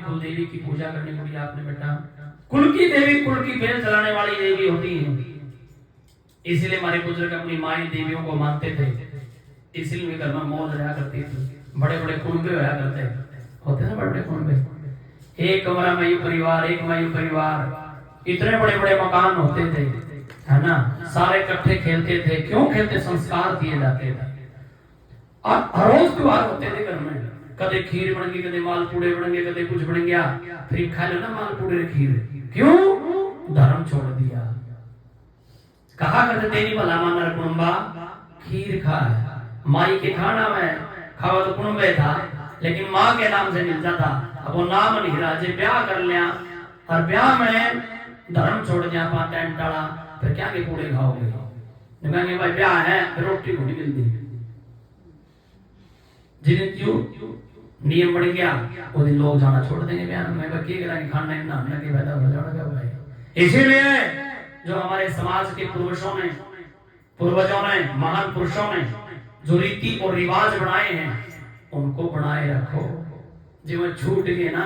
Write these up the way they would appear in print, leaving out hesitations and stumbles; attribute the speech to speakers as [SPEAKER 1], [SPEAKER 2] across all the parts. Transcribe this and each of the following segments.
[SPEAKER 1] अपनी कुल देवी की पूजा करनी पड़ी आपने बेटा। कुल की देवी कुल की फेर चलाने वाली देवी होती है, इसलिए हमारे बुजुर्ग अपनी माई देवियों को मानते थे, इसलिए घर में मौज रहा करती थी। बड़े बड़े कुंबे होया करते होते ना, बड़े बड़े कुंबे, एक कमरा में यू परिवार, एक में यू परिवार, इतने बड़े बड़े मकान होते थे, है ना। सारे इकट्ठे खेलते थे, क्यों खेलते, संस्कार दिए जाते थे। और हर रोज त्योहार होते थे घर में, कदे खीर बन गई, कदे मालपूड़े बन गए, कदे कुछ बन गया, फिर खा लो ना मालपूड़े खीर, क्यों, धर्म छोड़ दिया। कहा करते तेरी भला मानर कुंबा खीर खा, माई के खाना में खावा तो कुंबे था, लेकिन माँ के नाम से मिलता था। अब वो नाम नहीं रहा, जे ब्याह कर लिया और ब्याह में धर्म छोड़ दिया, पांच टाइम टाला, फिर क्या के पूड़े खाओगे, कहेंगे भाई ब्याह है, फिर रोटी को नहीं मिलती। जिन क्यों नियम बढ़ गया, वो दिन लोग जाना छोड़ देंगे ब्याह में, क्या करेंगे, खाना ही नहाने के फायदा हो जाएगा भाई। इसीलिए जो हमारे समाज के पूर्वजों ने, महान पुरुषों ने जो रीति और रिवाज बनाए हैं, उनको बनाए रखो। जो मैं छूट गए ना,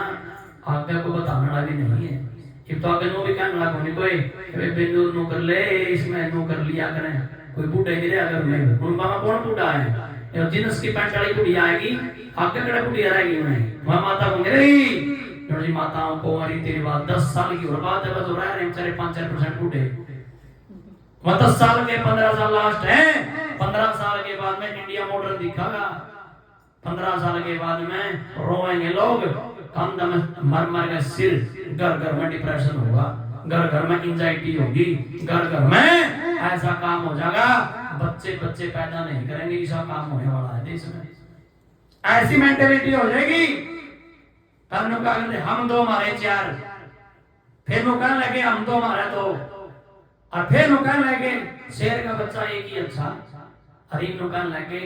[SPEAKER 1] आगे को बताने वाला भी नहीं है। ये तो आगे नो भी कहने लगा नहीं कोई, बिंदु नो कर ले, इसमें नो कर लिया करें, कोई बूढ़े गिरे अगर में उनका में कौन बूढ़ा है, जिनस की पैंट वाली बुढ़ी आएगी, आगे कड़ा बुढ़ी रहेगी उन्हें, वह माता को गिरेगी। जी माताओं को रीति रिवाज 10 साल की बात है, बस हो रहा है बेचारे 5-4% बूढ़े, 10 साल के 15 साल लास्ट है, 15 साल के बाद में इंडिया मॉडर्न दिखागा, 15 साल के बाद में रोएंगे लोग, कंधे में मर मर के सिर, घर घर में डिप्रेशन होगा, घर घर में एंजाइटी होगी, घर घर में ऐसा काम हो जाएगा, बच्चे बच्चे पैदा नहीं करेंगे, ऐसा काम होने वाला है देश में, ऐसी मेंटेलिटी हो जाएगी। हम दो हमारे चार, फिर कहने लगे हम दो हमारे दो, और फिर कहने लगे शेर का बच्चा एक ही अच्छा, और इन कहने लगे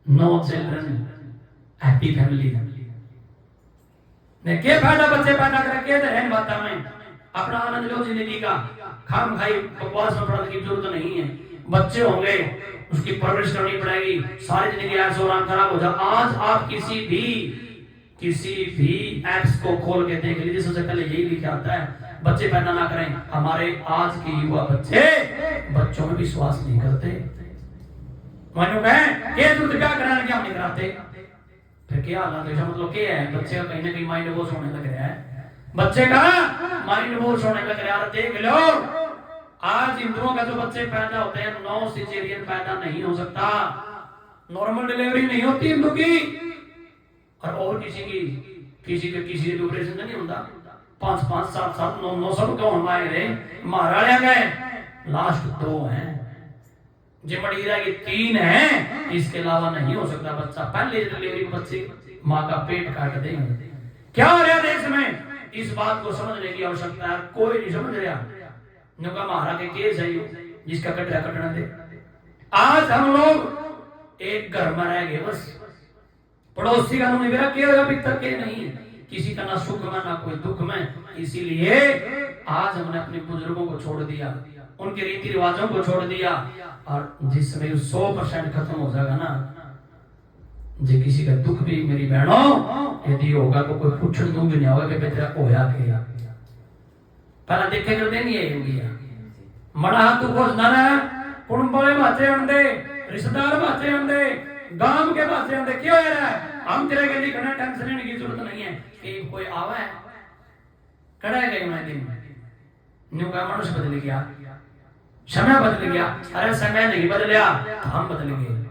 [SPEAKER 1] नो चिल्ड्रन हैप्पी फैमिली। ने के फायदा बच्चे पैदा करके रहन बाता में, अपना आनंद लो जिंदगी का, खाम खाई बकवास में पड़ने की जरूरत नहीं है। बच्चे होंगे, उसकी परवरिश करनी पड़ेगी, सारी जिंदगी ऐसे और खराब हो जाए। आज आप किसी भी एप्स को खोल के देख लीजिए, सबसे पहले यही लिखा आता है बच्चे पैदा ना करें। हमारे आज के युवा बच्चे बच्चों में विश्वास नहीं करते, मानो क्या कराने क्या नहीं कराते, फिर क्या हालत है, मतलब क्या है, बच्चे का कहीं ना कहीं माइंड वॉश होने लग रहा है, बच्चे का माइंड वॉश होने लग रहा है। देख लो आज हिंदुओं का जो बच्चे पैदा होते हैं, 9 सिजेरियन पैदा नहीं हो सकता, नॉर्मल डिलीवरी नहीं होती हिंदू की, और किसी के ऑपरेशन नहीं होता, 5-5, 7-7, 9-9 सब क्यों हमारे रे महाराजा गए, लास्ट 2 हैं, जिमड़ीरा की 3 हैं, इसके अलावा नहीं हो सकता बच्चा। पहले डिलीवरी बच्चे माँ का पेट काट देंगे। क्या हो रहा देश में, इस बात को समझने की आवश्यकता है, कोई नहीं समझ रहा। नुका महाराज के केस है जिसका कटना दे। आज हम लोग एक घर में रह गए, बस पड़ोसी का नहीं मेरा केगा भीतर के नहीं है, किसी का ना सुख में ना कोई दुख में। इसीलिए आज हमने अपने बुजुर्गों को छोड़ दिया, उनके रीति रिवाजों को छोड़ दिया, और जिस समय 100% खत्म हो जाएगा ना, जो किसी का दुख भी मेरी बहनों यदि होगा तो कोई पूछने दूं भी नहीं होगा कि बेटा होया क्या, पहला देखे कर देनी है होगी मड़ा तू कुछ ना कुंबले बाचे अंदे, रिश्तेदार बाचे अंदे, गांव के पास अंदे, क्यों है रहा है, हम तेरे के लिए करना, टेंशन लेने की जरूरत नहीं है कि कोई आवा है कड़ा है गए मैं दिन न्यू का मनुष्य बदल गया, समय बदल गया, अरे समय नहीं बदलिया, हम बदल गए।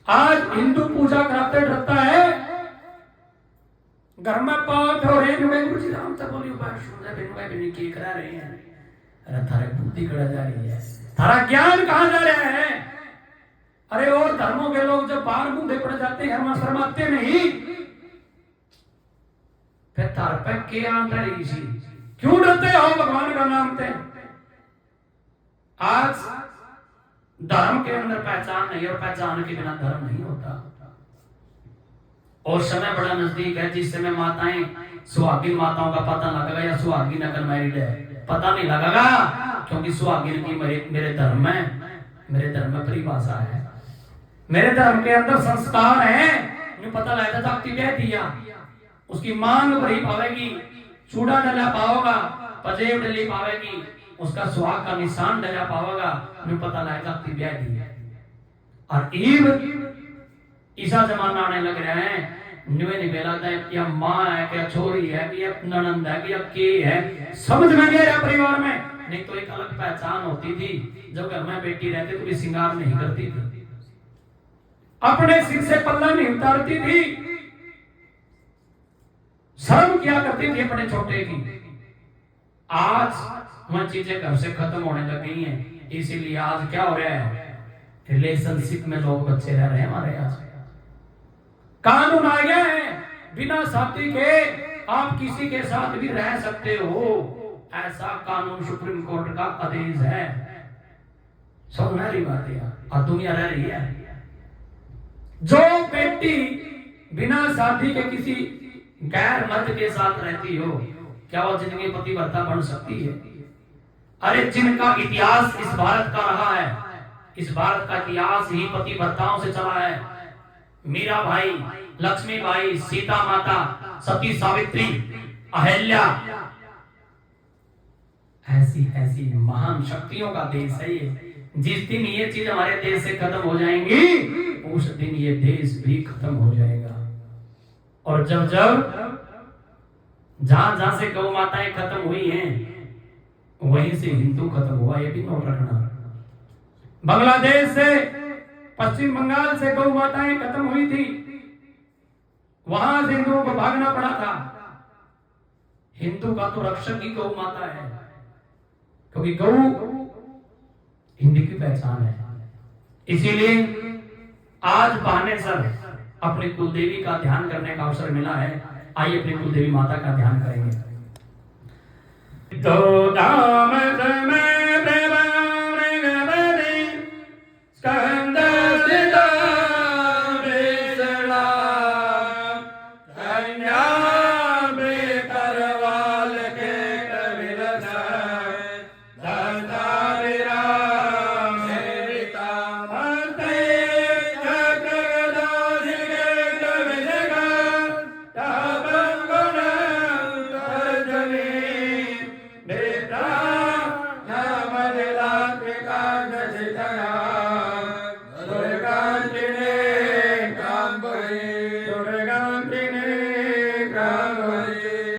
[SPEAKER 1] आज हिंदू पूजा कराते डरता है, घर में पाठ हो रहे हैं, राम तक बोली बिनु की करा रहे हैं, अरे थारे बुद्धि करा जा रही है, थारा ज्ञान कहाँ जा रहा है। अरे और धर्मों के लोग जब बाहर बूढ़े पड़ जाते हैं, हम शर्माते नहीं, फिर थार पे क्या डरी सी, क्यों डरते हो भगवान का नाम पे। आज धर्म के अंदर पहचान नहीं, और पहचान के बिना धर्म नहीं होता। और समय बड़ा नजदीक है, जिस समय माताएं सुहागिन माताओं का पता लगेगा या सुहागिन अगर मैरिड है, पता नहीं लगेगा, क्योंकि सुहागिन की मेरे धर्म में परिभाषा है, मेरे धर्म के अंदर संस्कार है, पता लगता था दिया उसकी मांग भरी पावेगी, चूड़ा डला पाओगा, पजेब डली पावेगी, उसका सुहाग का निशान डला पाओगा, हमें पता लगेगा कि ब्याह दी है। और ईब ऐसा जमाना आने लग रहा है, न्यूए नहीं बेलाता है क्या माँ है, क्या छोरी है, क्या ननंद है, क्या के है, समझ में नहीं आया परिवार में। नहीं तो एक अलग पहचान होती थी, जब घर में बेटी रहती तो भी श्रृंगार नहीं करती थी, अपने सिर से पल्ला नहीं उतारती थी, शर्म क्या करती थी अपने छोटे की। आज वह चीजें घर से खत्म होने लग गई हैं, इसीलिए आज क्या हो रहा है, रिलेशनशिप में लोग बच्चे रह रहे हैं हमारे। आज कानून आ गया है, बिना शादी के आप किसी के साथ भी रह सकते हो, ऐसा कानून सुप्रीम कोर्ट का आदेश है। सुनना रही बात है, और दुनिया रह रही है। जो बेटी बिना शादी के किसी गैर मर्द के साथ रहती हो, क्या वो जिंदगी पतिव्रता बन सकती है? अरे जिनका इतिहास इस भारत का रहा है, इस भारत का इतिहास ही पतिव्रताओं से चला है। मीरा भाई, लक्ष्मी भाई, सीता माता, सती सावित्री, अहिल्या, ऐसी ऐसी महान शक्तियों का देश है ये। जिस दिन ये चीज हमारे देश से खत्म हो जाएंगी, उस दिन ये देश भी खत्म हो जाएगा। और जब जब जहां जहां से गौ माताएं खत्म हुई हैं, वहीं से हिंदू खत्म हुआ, ये भी नोट रखना। बांग्लादेश से, पश्चिम बंगाल से गौ माताएं खत्म हुई थी, वहां से हिंदुओं को भागना पड़ा था। हिंदू का तो रक्षक ही गौ माता है, क्योंकि गौ हिंदू की पहचान है। इसीलिए आज बहाने सर अपनी कुलदेवी का ध्यान करने का अवसर मिला है। आइए अपनी कुलदेवी माता का ध्यान करेंगे। तो दाम